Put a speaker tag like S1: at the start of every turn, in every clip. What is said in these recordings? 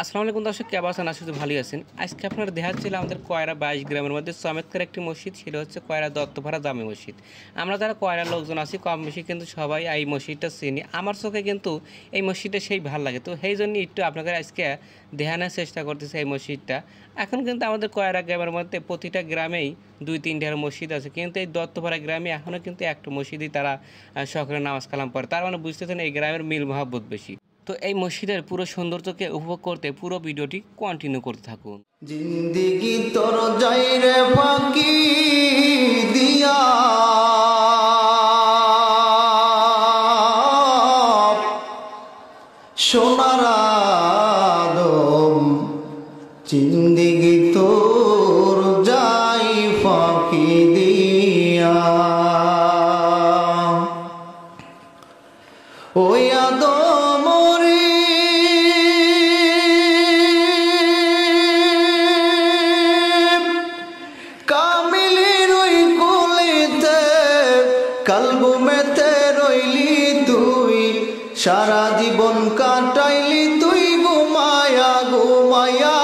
S1: আসসালামু আলাইকুম দর্শক, কেমন আছেন? আশা করি ভালোই আছেন। আজকে আপনারা দেখাচ্ছিলাম আমাদের কয়রা 22 গ্রামের মধ্যে চমৎকার একটি মসজিদ, সেটা হচ্ছে কয়রা দত্তপাড়া জামে মসজিদ। আমরা যারা কয়রার লোকজন আছি কম বেশি কিন্তু সবাই এই মসজিদটা চিনি। আমার চোখে কিন্তু এই মসজিদটা সেই ভালো লাগে, তো সেই জন্য একটু আপনাদের আজকে দেখানোর চেষ্টা করতেছি এই মসজিদটা। এখন কিন্তু আমাদের কয়রা গ্রামের মধ্যে প্রতিটা গ্রামেই 2-3টার মসজিদ আছে, কিন্তু এই দত্তপাড়া গ্রামে এখনও কিন্তু একটা মসজিদই তারা সকালে নামাজ কালাম পড়ে। তার মানে বুঝতেছেন এই গ্রামের মিল মহাব্বত বেশি। তো এই মসজিদের পুরো সৌন্দর্যকে উপভোগ করতে পুরো ভিডিওটি কন্টিনিউ করতে থাকুন।
S2: জিন্দেগি তোর যাই রে ফাঁকি দিয়া, সোনার আদম জিন্দেগি তোর যাই ফাঁকি দিয়া, ওই আদম কালগুমেতে রইলি তুই, সারা জীবন কাটাইলি তুই ঘুমায়া ঘুমায়া।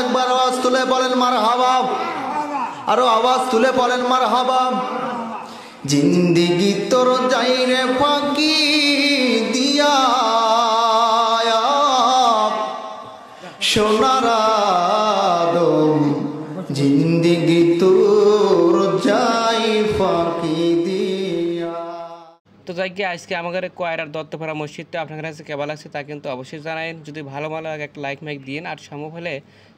S2: একবার আওয়াজ তুলে বলেন মারহাবা, আরো আওয়াজ তুলে বলেন মারহাবা। জিন্দেগি তোর যাই রে ফাঁকি দিয়া, সোনার আদম জিন্দেগি তোর যাই ফাঁকি দিয়া।
S1: তো যাই গিয়ে আজকে আমাদের কয়রার দত্তপাড়া মসজিদটা আপনার কাছে কেমন লাগছে তা কিন্তু অবশ্যই জানাবেন। যদি ভালো লাগে একটা লাইক মাইক দিন, আর সম্ভব হলে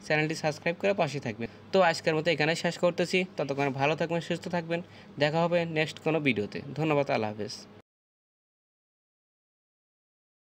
S1: চ্যানেলটি সাবস্ক্রাইব করে পাশে থাকবেন। তো আজকের মতো এখানে শেষ করতেছি। ততক্ষণ ভালো থাকবেন, সুস্থ থাকবেন। দেখা হবে নেক্সট কোনো ভিডিওতে। ধন্যবাদ, আল্লাহ হাফেজ।